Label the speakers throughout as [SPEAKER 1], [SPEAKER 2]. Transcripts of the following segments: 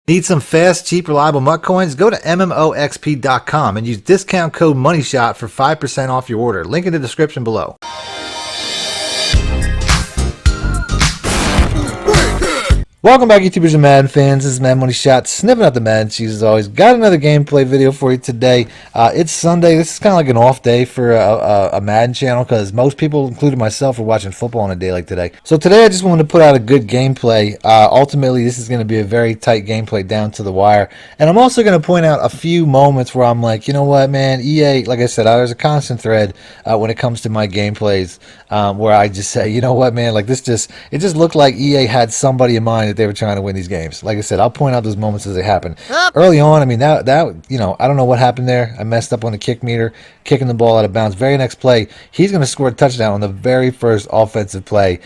[SPEAKER 1] Need some fast, cheap, reliable MUT coins? Go to MMOXP.com and use discount code MONEYSHOT for 5% off your order. Link in the description below. Welcome back, YouTubers and Madden fans. This is MADDENMONEYSHOT, sniffing out the Madden cheese as always. Got another gameplay video for you today. It's Sunday. This is kind of like an off day for a Madden channel because most people, including myself, are watching football on a day like today. So today I just wanted to put out a good gameplay. Ultimately, this is going to be a very tight gameplay down to the wire. And I'm also going to point out a few moments where I'm like, you know what, man, EA, like I said, there's a constant thread when it comes to my gameplays where I just say, you know what, man, like it just looked like EA had somebody in mind that they were trying to win these games. Like I said, I'll point out those moments as they happen. Early on, I mean, that you know, I don't know what happened there. I messed up on the kick meter, kicking the ball out of bounds. Very next play, he's going to score a touchdown on the very first offensive play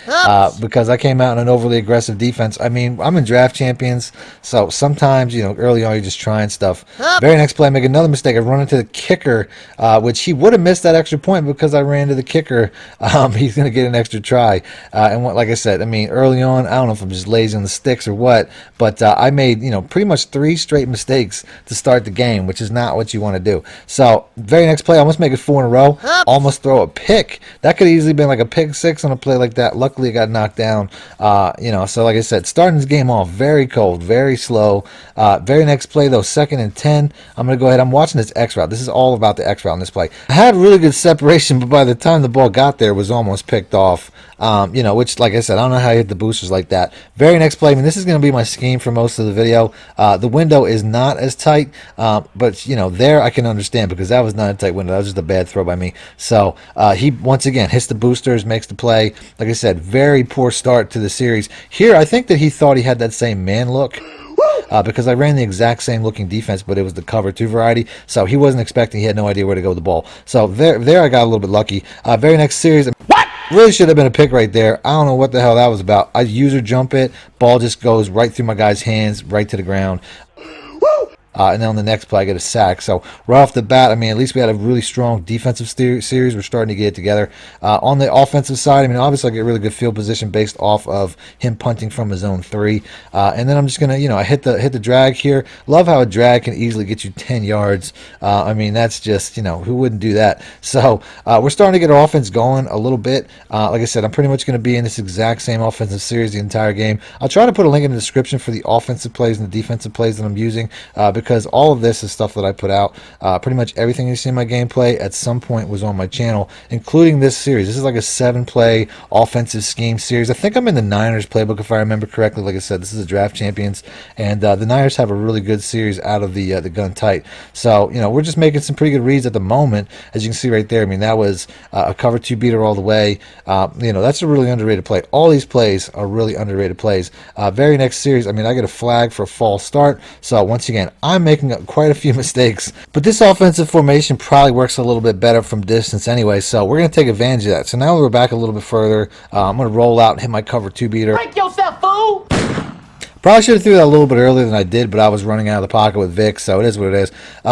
[SPEAKER 1] because I came out in an overly aggressive defense. I mean, I'm in draft champions, so sometimes, you know, early on you're just trying stuff. Very next play, I make another mistake. I run into the kicker, which he would have missed that extra point because I ran to the kicker. He's going to get an extra try. And like I said, I mean, early on, I don't know if I'm just lazy on the sticks or what, but I made, you know, pretty much 3 straight mistakes to start the game, which is not what you want to do. So very next play, I almost make it 4 in a row, almost throw a pick. That could easily been like a pick 6 on a play like that. Luckily it got knocked down. You know, so like I said, starting this game off very cold, very slow. Very next play though, 2nd and 10, I'm gonna go ahead. I'm watching this X route. This is all about the X route in this play. I had really good separation, but by the time the ball got there, it was almost picked off. You know, which, like I said, I don't know how you hit the boosters like that. Very next play, I mean, this is going to be my scheme for most of the video. The window is not as tight, but, you know, there I can understand because that was not a tight window. That was just a bad throw by me. So he, once again, hits the boosters, makes the play. Like I said, very poor start to the series. Here, I think that he thought he had that same man look. Because I ran the exact same looking defense, but it was the cover 2 variety, so he wasn't expecting, he had no idea where to go with the ball. So there I got a little bit lucky. Very next series, what? Really should have been a pick right there. I don't know what the hell that was about. I user jump it, ball just goes right through my guy's hands, right to the ground. And then on the next play, I get a sack. So right off the bat, I mean, at least we had a really strong defensive series. We're starting to get it together. On the offensive side, I mean, obviously I get really good field position based off of him punting from his own 3. And then I'm just gonna, you know, I hit the drag here. Love how a drag can easily get you 10 yards. I mean, that's just, you know, who wouldn't do that? So we're starting to get our offense going a little bit. Like I said, I'm pretty much going to be in this exact same offensive series the entire game. I'll try to put a link in the description for the offensive plays and the defensive plays that I'm using because all of this is stuff that I put out. Pretty much everything you see in my gameplay at some point was on my channel, including this series. This is like a 7-play offensive scheme series. I think I'm in the Niners playbook if I remember correctly. Like I said, this is a draft champions, and the Niners have a really good series out of the gun tight. So, you know, we're just making some pretty good reads at the moment, as you can see right there. I mean, that was a cover 2 beater all the way. You know, that's a really underrated play. All these plays are really underrated plays. Very next series, I mean, I get a flag for a false start. So once again, I'm making quite a few mistakes, but this offensive formation probably works a little bit better from distance anyway, so we're going to take advantage of that. So now we're back a little bit further. I'm going to roll out and hit my cover 2 beater.
[SPEAKER 2] Break yourself, fool!
[SPEAKER 1] Probably should have threw that a little bit earlier than I did, but I was running out of the pocket with Vic, so it is what it is.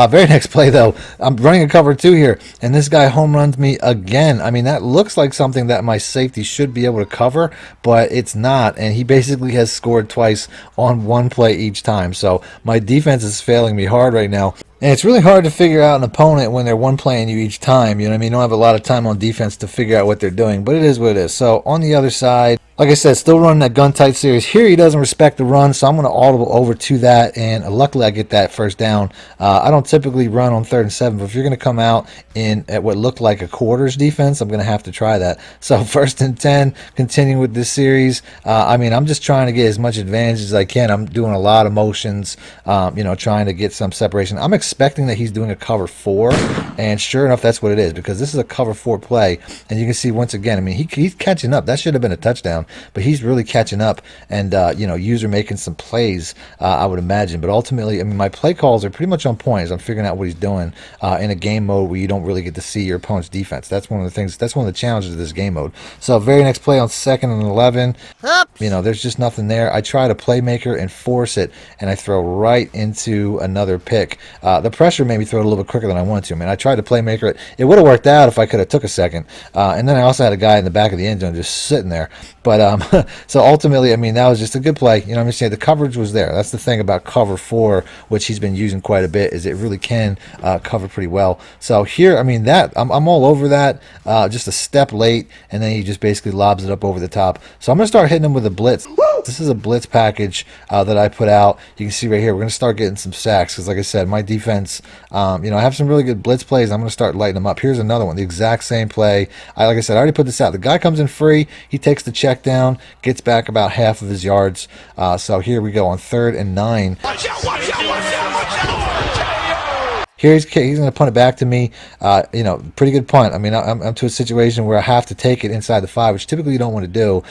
[SPEAKER 1] Very next play, though, I'm running a cover 2 here, and this guy home runs me again. I mean, that looks like something that my safety should be able to cover, but it's not, and he basically has scored twice on 1 play each time. So my defense is failing me hard right now. And it's really hard to figure out an opponent when they're 1-playing you each time. You know what I mean? You don't have a lot of time on defense to figure out what they're doing, but it is what it is. So on the other side, like I said, still running that gun tight series. Here he doesn't respect the run, so I'm going to audible over to that, and luckily I get that first down. I don't typically run on 3rd and 7, but if you're going to come out in at what looked like a quarters defense, I'm going to have to try that. So 1st and 10, continuing with this series. I mean, I'm just trying to get as much advantage as I can. I'm doing a lot of motions, you know, trying to get some separation. I'm expecting that he's doing a cover 4, and sure enough, that's what it is, because this is a cover 4 play, and you can see once again, I mean, he's catching up. That should have been a touchdown, but he's really catching up, and you know, user making some plays, I would imagine. But ultimately, I mean, my play calls are pretty much on point as I'm figuring out what he's doing in a game mode where you don't really get to see your opponent's defense. That's one of the things, that's one of the challenges of this game mode. So very next play on 2nd and 11, you know, there's just nothing there. I try to playmaker and force it, and I throw right into another pick. The pressure made me throw it a little bit quicker than I wanted to. I mean, I tried to playmaker it. It would have worked out if I could have took a second. And then I also had a guy in the back of the end zone just sitting there. But But so ultimately, I mean, that was just a good play. You know, I'm saying the coverage was there. That's the thing about cover 4, which he's been using quite a bit, is it really can cover pretty well. So here, I mean, that I'm all over that. Just a step late, and then he just basically lobs it up over the top. So I'm gonna start hitting him with a blitz. This is a blitz package that I put out. You can see right here, we're going to start getting some sacks because, like I said, my defense, you know, I have some really good blitz plays. I'm going to start lighting them up. Here's another one, the exact same play. Like I said, I already put this out. The guy comes in free. He takes the check down, gets back about half of his yards. So here we go on 3rd and 9.
[SPEAKER 2] Watch out, watch out, watch out, watch out.
[SPEAKER 1] Here he's going to punt it back to me. You know, pretty good punt. I mean, I'm to a situation where I have to take it inside the 5, which typically you don't want to do.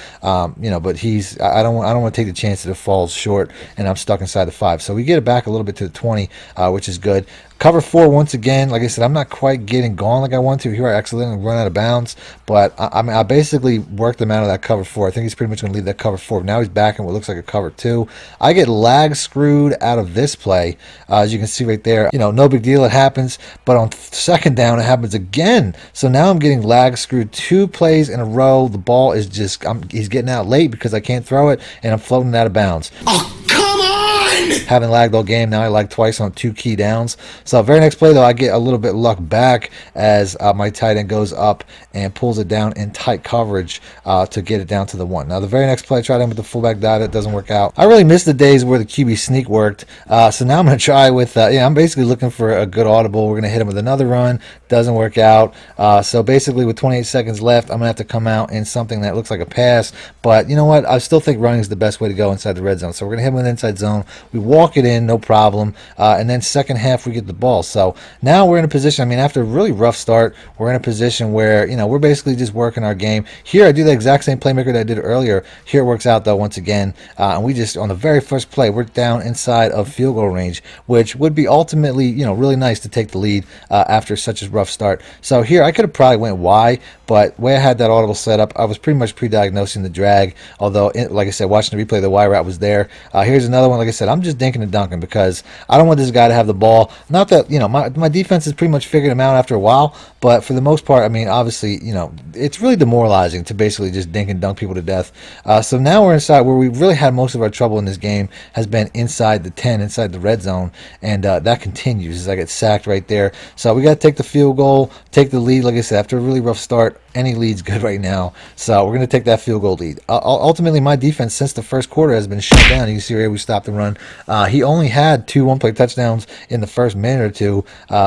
[SPEAKER 1] You know, but I don't want to take the chance that it falls short and I'm stuck inside the 5. So we get it back a little bit to the 20, which is good. Cover 4 once again. Like I said, I'm not quite getting gone like I want to. Here I accidentally run out of bounds, but I mean, I basically worked him out of that cover 4. I think he's pretty much going to leave that cover 4. Now he's back in what looks like a cover 2. I get lag screwed out of this play, as you can see right there. You know, no big deal. It happens, but on 2nd down it happens again. So now I'm getting lag screwed 2 plays in a row. The ball is just he's getting out late because I can't throw it, and I'm floating out of bounds.
[SPEAKER 2] Oh, come on!
[SPEAKER 1] Haven't lagged all game. Now I lagged twice on 2 key downs. So very next play though, I get a little bit luck back as my tight end goes up and pulls it down in tight coverage to get it down to the 1. Now the very next play, I tried in with the fullback dive. That doesn't work out. I really miss the days where the QB sneak worked. So now I'm going to try with, yeah, I'm basically looking for a good audible. We're going to hit him with another run. Doesn't work out. So basically with 28 seconds left, I'm going to have to come out in something that looks like a pass. But you know what? I still think running is the best way to go inside the red zone. So we're going to hit him with an inside zone. We walk it in, no problem. And then second half, we get the ball. So now we're in a position, I mean, after a really rough start, we're in a position where, you know, we're basically just working our game. Here, I do the exact same playmaker that I did earlier. Here it works out, though, once again. And we just, on the very first play, we're down inside of field goal range, which would be ultimately, you know, really nice to take the lead after such a rough start. So here, I could have probably went Y, but the way I had that audible set up, I was pretty much pre-diagnosing the drag, although, like I said, watching the replay, the Y route was there. Here's another one. Like I said, I'm just dinking and dunking because I don't want this guy to have the ball. Not that, you know, my defense has pretty much figured him out after a while, but for the most part, I mean, obviously, you know, it's really demoralizing to basically just dink and dunk people to death. So now we're inside where we really had most of our trouble in this game has been inside the 10, inside the red zone, and that continues as I get sacked right there. So we got to take the field goal, take the lead. Like I said, after a really rough start, any lead's good right now. So we're going to take that field goal lead. Ultimately, my defense since the first quarter has been shut down. You can see here we stopped the run. He only had 2 one-play touchdowns in the first minute or two,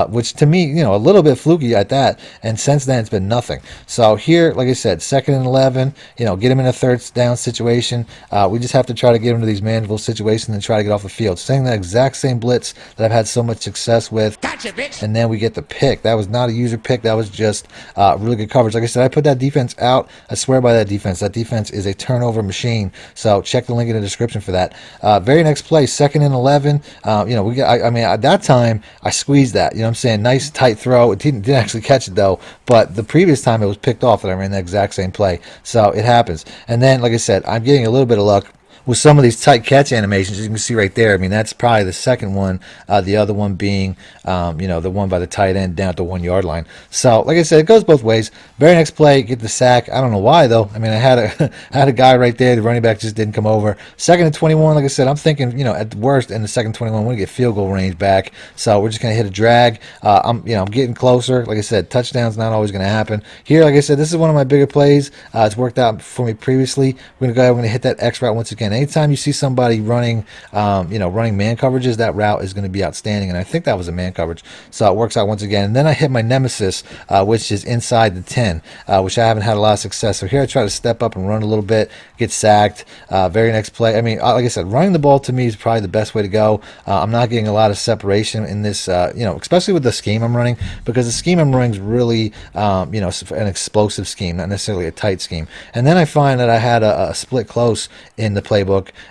[SPEAKER 1] which to me, you know, a little bit fluky at that. And since then, it's been nothing. So here, like I said, 2nd and 11, you know, get him in a 3rd down situation. We just have to try to get him to these manageable situations and try to get off the field. Saying that exact same blitz that I've had so much success with.
[SPEAKER 2] Gotcha, bitch.
[SPEAKER 1] And then we get the pick. That was not a user pick. That was just really good coverage. Like I said, I put that defense out. I swear by that defense. That defense is a turnover machine. So check the link in the description for that. Very next play, 2nd and 11. You know, I mean, at that time, I squeezed that. You know what I'm saying? Nice, tight throw. It didn't actually catch it, though. But the previous time, it was picked off, and I ran the exact same play. So it happens. And then, like I said, I'm getting a little bit of luck with some of these tight catch animations. You can see right there. I mean, that's probably the second one. The other one being, you know, the one by the tight end down at the 1 yard line. So, like I said, it goes both ways. Very next play, get the sack. I don't know why though. I mean, I had a I had a guy right there. The running back just didn't come over. 2nd and 21. Like I said, I'm thinking, you know, at the worst in the 2nd 21, we're gonna get field goal range back. So we're just gonna hit a drag. I'm getting closer. Like I said, touchdown's not always gonna happen. Here, like I said, this is one of my bigger plays. It's worked out for me previously. We're gonna go ahead. We're gonna hit that X route once again. Anytime you see somebody running, running man coverages, that route is going to be outstanding. And I think that was a man coverage. So it works out once again. And then I hit my nemesis, which is inside the 10, which I haven't had a lot of success. So here I try to step up and run a little bit, get sacked. Very next play. I mean, like I said, running the ball to me is probably the best way to go. I'm not getting a lot of separation in this, especially with the scheme I'm running, because the scheme I'm running is really, an explosive scheme, not necessarily a tight scheme. And then I find that I had a split close in the playbook.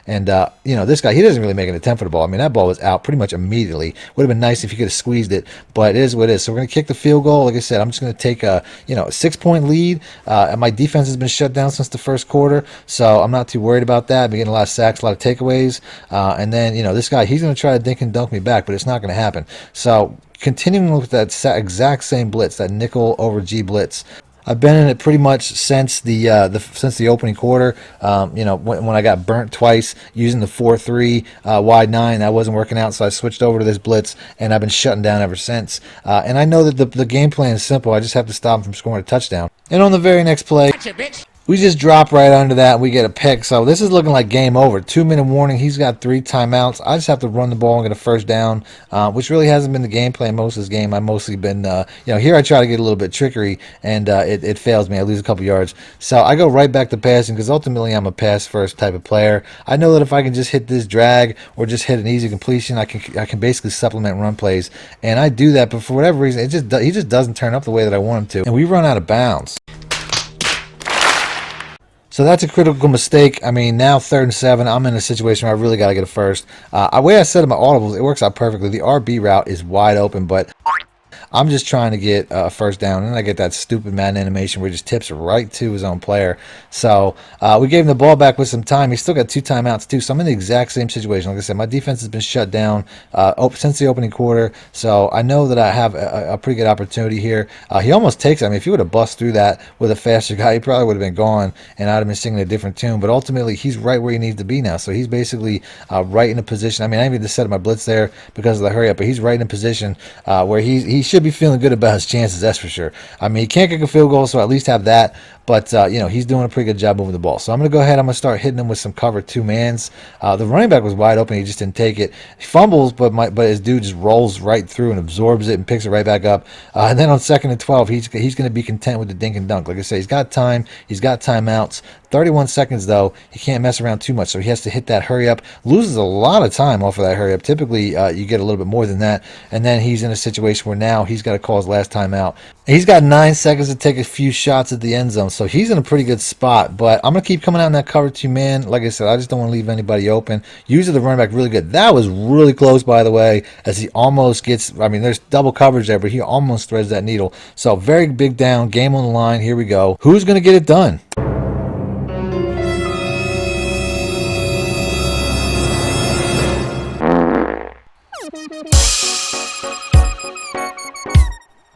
[SPEAKER 1] And, this guy, he doesn't really make an attempt for the ball. I mean, that ball was out pretty much immediately. Would have been nice if he could have squeezed it, but it is what it is. So we're going to kick the field goal. Like I said, I'm just going to take a 6-point lead. And my defense has been shut down since the first quarter, so I'm not too worried about that. I've been getting a lot of sacks, a lot of takeaways. And then, this guy, he's going to try to dink and dunk me back, but it's not going to happen. So continuing with that exact same blitz, that nickel over G blitz, I've been in it pretty much since the opening quarter. When I got burnt twice using the 4-3 wide 9, that wasn't working out, so I switched over to this blitz, and I've been shutting down ever since. And I know that the game plan is simple. I just have to stop him from scoring a touchdown. And on the very next play, we just drop right under that, and we get a pick. So this is looking like game over. 2-minute warning. He's got 3 timeouts. I just have to run the ball and get a first down, which really hasn't been the game plan most of this game. I've mostly been, here I try to get a little bit trickery, and it fails me. I lose a couple yards. So I go right back to passing because ultimately I'm a pass-first type of player. I know that if I can just hit this drag or just hit an easy completion, I can basically supplement run plays, and I do that. But for whatever reason, he just doesn't turn up the way that I want him to, and we run out of bounds. So that's a critical mistake. I mean, now 3rd and 7, I'm in a situation where I really got to get a first. The way I set up my audibles, it works out perfectly. The RB route is wide open, but I'm just trying to get a first down, and I get that stupid Madden animation where he just tips right to his own player. So we gave him the ball back with some time. He's still got 2 timeouts too, so I'm in the exact same situation. Like I said, my defense has been shut down since the opening quarter, so I know that I have a pretty good opportunity here. He almost takes it. I mean, if he would have bust through that with a faster guy, he probably would have been gone, and I'd have been singing a different tune. But ultimately, he's right where he needs to be now. So he's basically right in a position. I mean, I even just set up my blitz there because of the hurry up, but he's right in a position where he should be feeling good about his chances, that's for sure. I mean, he can't kick a field goal, so at least have that. But, he's doing a pretty good job moving the ball. So I'm going to go ahead. I'm going to start hitting him with some cover 2 mans. The running back was wide open. He just didn't take it. He fumbles, but his dude just rolls right through and absorbs it and picks it right back up. And then on 2nd and 12, he's going to be content with the dink and dunk. Like I say, he's got time. He's got timeouts. 31 seconds, though. He can't mess around too much, so he has to hit that hurry up. Loses a lot of time off of that hurry up. Typically, you get a little bit more than that. And then he's in a situation where now he's got to call his last time out. He's got 9 seconds to take a few shots at the end zone, so he's in a pretty good spot. But I'm going to keep coming out in that cover 2 man. Like I said, I just don't want to leave anybody open. Usually the running back really good. That was really close, by the way, as he almost gets, I mean, there's double coverage there, but he almost threads that needle. So very big down, game on the line. Here we go. Who's going to get it done?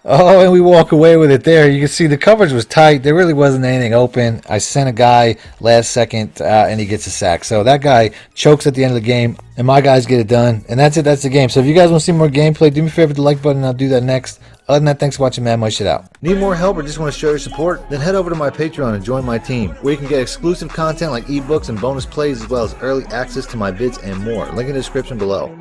[SPEAKER 1] Oh, and we walk away with it there. You can see the coverage was tight. There really wasn't anything open. I sent a guy last second, and he gets a sack. So that guy chokes at the end of the game, and my guys get it done. And that's it. That's the game. So if you guys want to see more gameplay, do me a favor, hit the like button, and I'll do that next. Other than that, thanks for watching Madden Money Shot out. Need more help or just want to show your support? Then head over to my Patreon and join my team, where you can get exclusive content like ebooks and bonus plays, as well as early access to my vids and more. Link in the description below.